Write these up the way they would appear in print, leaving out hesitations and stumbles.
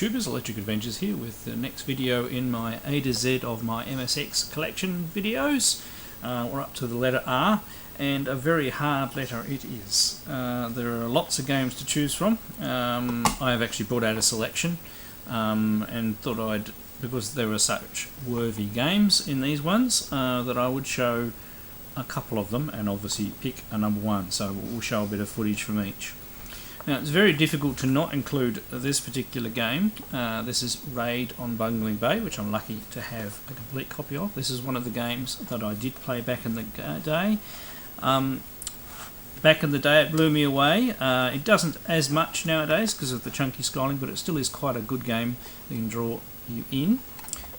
YouTubers, Electric Adventures here with the next video in my A to Z of my MSX collection videos. We're up to the letter R, and a very hard letter it is. There are lots of games to choose from. I have actually brought out a selection and thought because there are such worthy games in these ones, that I would show a couple of them and obviously pick a number one, so we'll show a bit of footage from each. Now, it's very difficult to not include this particular game. This is Raid on Bugling Bay, which I'm lucky to have a complete copy of. This is one of the games that I did play back in the day. Back in the day it blew me away. It doesn't as much nowadays because of the chunky scrolling, but it still is quite a good game that can draw you in.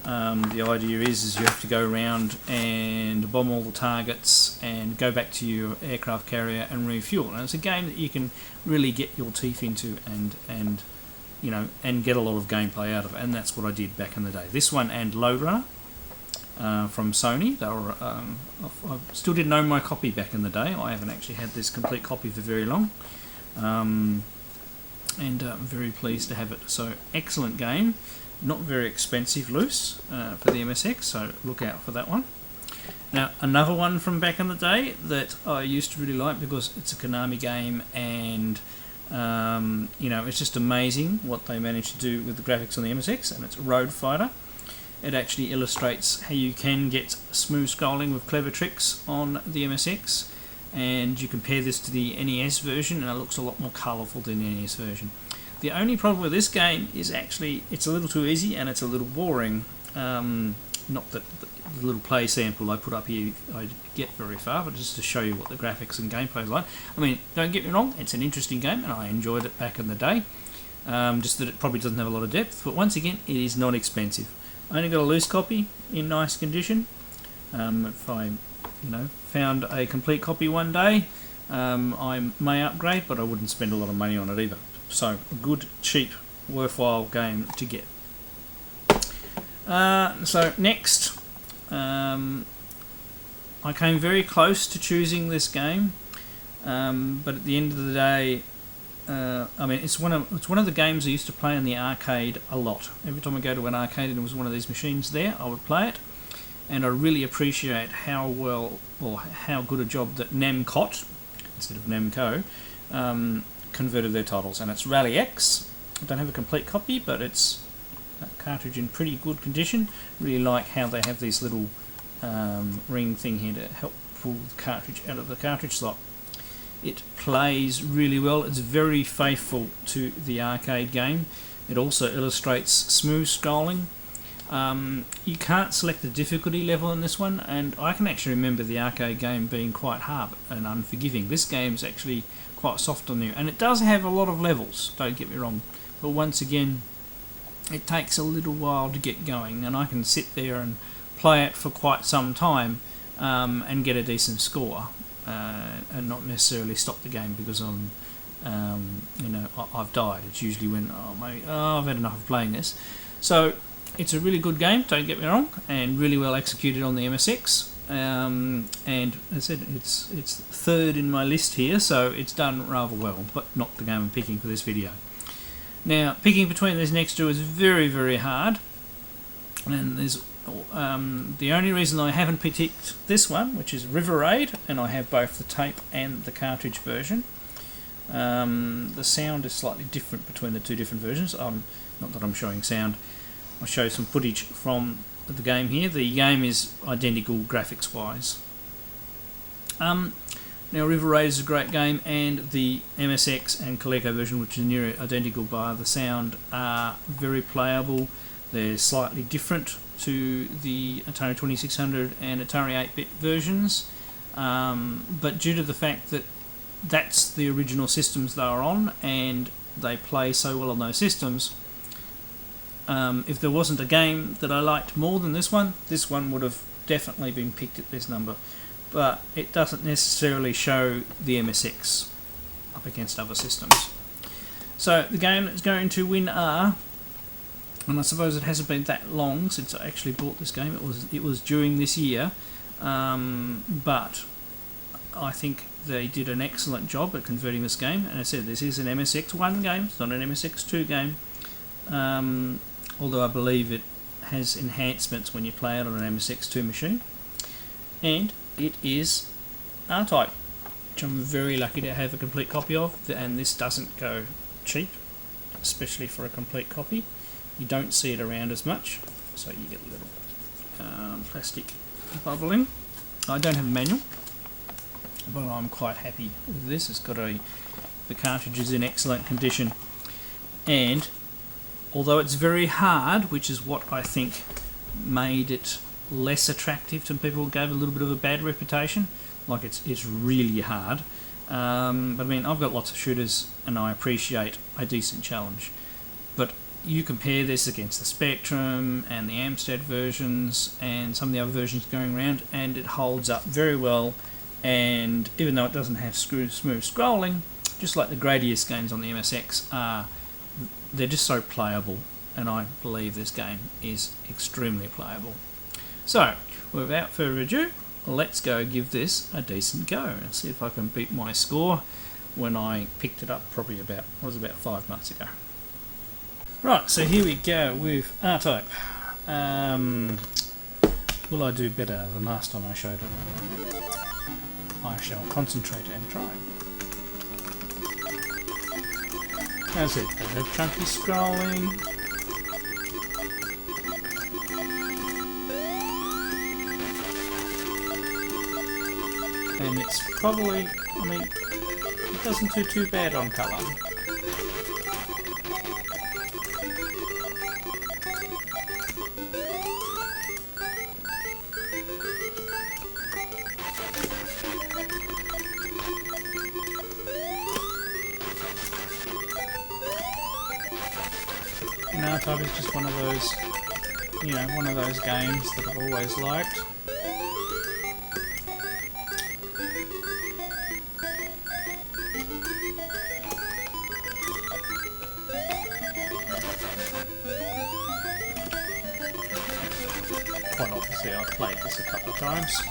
The idea is you have to go around and bomb all the targets and go back to your aircraft carrier and refuel. And it's a game that you can really get your teeth into and get a lot of gameplay out of it. And that's what I did back in the day. This one and Load Runner from Sony. They were I still didn't own my copy back in the day. I haven't actually had this complete copy for very long. I'm very pleased to have it. So excellent game. Not very expensive loose for the MSX, so look out for that one. Now, another one from back in the day that I used to really like because it's a Konami game, and it's just amazing what they managed to do with the graphics on the MSX, and it's Road Fighter. It actually illustrates how you can get smooth scrolling with clever tricks on the MSX, and you compare this to the NES version, and it looks a lot more colourful than the NES version. The only problem with this game is actually it's a little too easy and it's a little boring. Not that the little play sample I put up here I get very far, but just to show you what the graphics and gameplay is like. I mean, don't get me wrong, it's an interesting game and I enjoyed it back in the day. Just that it probably doesn't have a lot of depth, but once again, it is not expensive. I only got a loose copy in nice condition. If I found a complete copy one day, I may upgrade, but I wouldn't spend a lot of money on it either. So, a good, cheap, worthwhile game to get. So, next, I came very close to choosing this game, but at the end of the day, it's one of the games I used to play in the arcade a lot. Every time I go to an arcade and there was one of these machines there, I would play it, and I really appreciate how good a job that Namcot, instead of Namco, converted their titles, and it's Rally X. I don't have a complete copy, but it's a cartridge in pretty good condition. Really like how they have this little ring thing here to help pull the cartridge out of the cartridge slot. It plays really well. It's very faithful to the arcade game. It also illustrates smooth scrolling. You can't select the difficulty level in this one, and I can actually remember the arcade game being quite hard and unforgiving. This game's actually quite soft on you, and it does have a lot of levels, don't get me wrong, but once again it takes a little while to get going, and I can sit there and play it for quite some time and get a decent score and not necessarily stop the game because I've died. It's usually when I've had enough of playing this. So it's a really good game, don't get me wrong, and really well executed on the MSX. And as I said, it's third in my list here, so it's done rather well, but not the game I'm picking for this video. Now, picking between these next two is very, very hard, and there's the only reason I haven't picked this one, which is River Raid, and I have both the tape and the cartridge version. The sound is slightly different between the two different versions. Not that I'm showing sound. I'll show some footage from the game here. The game is identical graphics wise. Now, River Raid is a great game, and the MSX and Coleco version, which is near identical by the sound, are very playable. They're slightly different to the Atari 2600 and Atari 8-bit versions, but due to the fact that that's the original systems they are on and they play so well on those systems, if there wasn't a game that I liked more than this one would have definitely been picked at this number. But it doesn't necessarily show the MSX up against other systems. So the game that's going to win are, and I suppose it hasn't been that long since I actually bought this game. It was during this year, but I think they did an excellent job at converting this game. And I said this is an MSX1 game, it's not an MSX2 game. although I believe it has enhancements when you play it on an MSX2 machine. And it is R-Type, which I'm very lucky to have a complete copy of, and this doesn't go cheap, especially for a complete copy. You don't see it around as much, so you get a little plastic bubbling. I don't have a manual, but I'm quite happy with this. It's got the cartridge is in excellent condition, and although it's very hard, which is what I think made it less attractive to people who gave a little bit of a bad reputation, like it's really hard. But I mean, I've got lots of shooters and I appreciate a decent challenge. But you compare this against the Spectrum and the Amstrad versions and some of the other versions going around, and it holds up very well. And even though it doesn't have smooth scrolling, just like the Gradius games on the MSX are, they're just so playable, and I believe this game is extremely playable. So, without further ado, let's go give this a decent go and see if I can beat my score when I picked it up probably about 5 months ago. Right, so here we go with R-Type. Will I do better than last time I showed it? I shall concentrate and try. How's it? A bit of chunky scrolling. And it's probably, I mean, it doesn't do too bad on colour. And R-Type is just one of those, one of those games that I've always liked. Quite obviously I've played this a couple of times.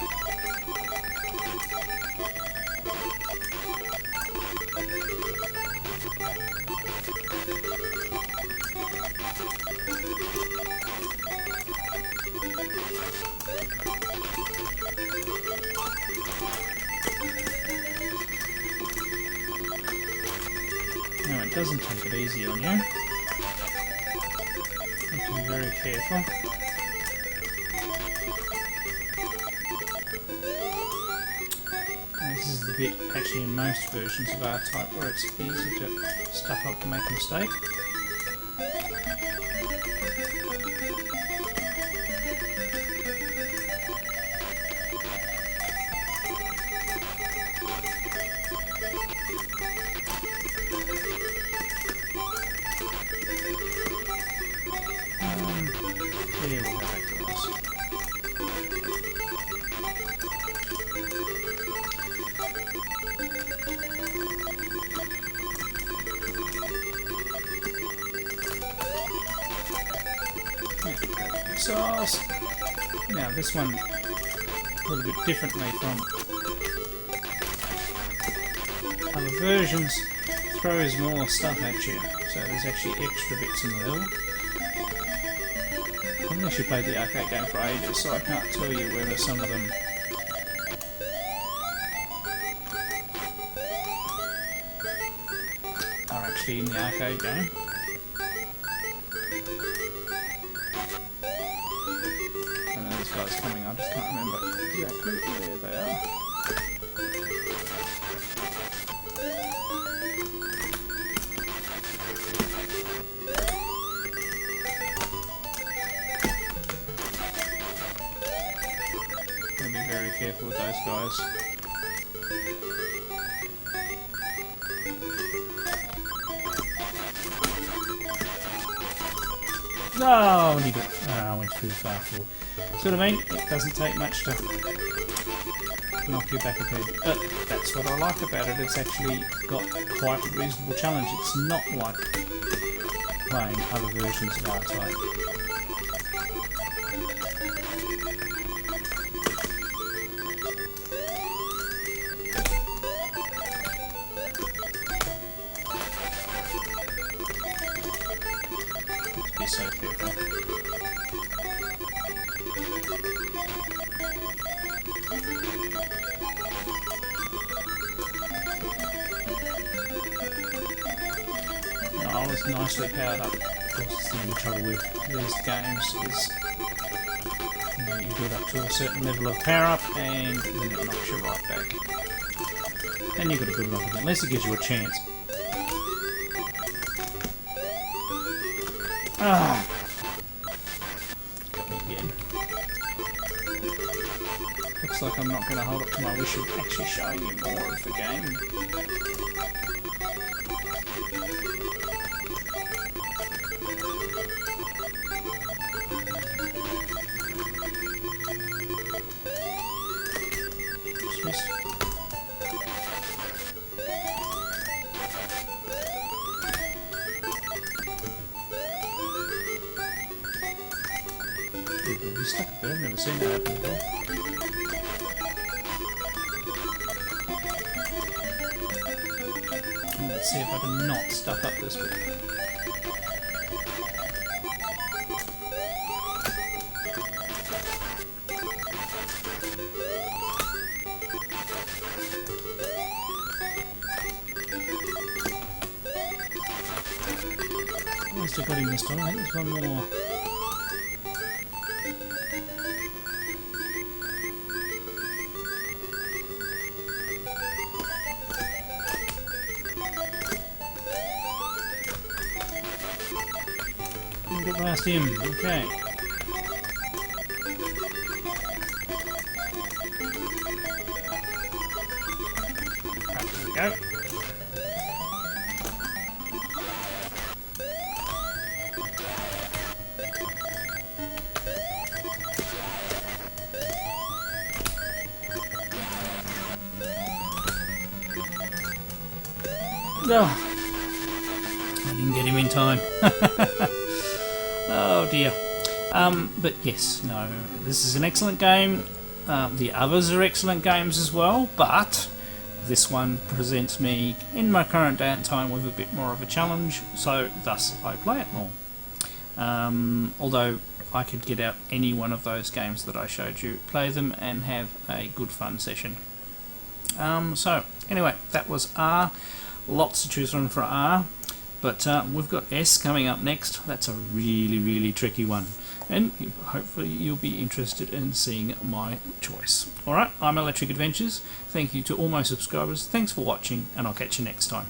Now it doesn't take it easy on you. You have to be very careful. This is the bit, actually in most versions of R-Type, where it's easy to stuff up to make a mistake. Here we'll go back to this. Sauce. Now this one a little bit differently from other versions, throws more stuff at you, so there's actually extra bits in the level. I've actually played the arcade game for ages, so I can't tell you whether some of them are actually in the arcade game. And those guys coming, I just can't remember exactly where they are. Very careful with those guys. No, I went too far forward. See what I mean? It doesn't take much to knock you back a bit. But that's what I like about it. It's actually got quite a reasonable challenge. It's not like playing other versions of R-Type. be so careful. Oh, it's nicely powered up. Of course, the only trouble with these games is you build up to a certain level of power up and then it knocks you right back. And you've got to build it up again, unless it gives you a chance. Ah! Got me again. Looks like I'm not going to hold up to my wish of actually showing you more of the game. Just really stuck there, I've never seen that happen before. Let's see if I can not stuff up this bit. Oh, I still got him this time. I think there's one more. Get past him. Okay. There we go. Oh, I didn't get him in time. Oh dear. But yes, no, this is an excellent game. The others are excellent games as well, but this one presents me in my current day and time with a bit more of a challenge, so thus I play it more. Although I could get out any one of those games that I showed you, play them and have a good fun session. So anyway, that was R. Lots to choose from for R. But we've got S coming up next. That's a really tricky one. And hopefully you'll be interested in seeing my choice. Alright, I'm Electric Adventures. Thank you to all my subscribers. Thanks for watching, and I'll catch you next time.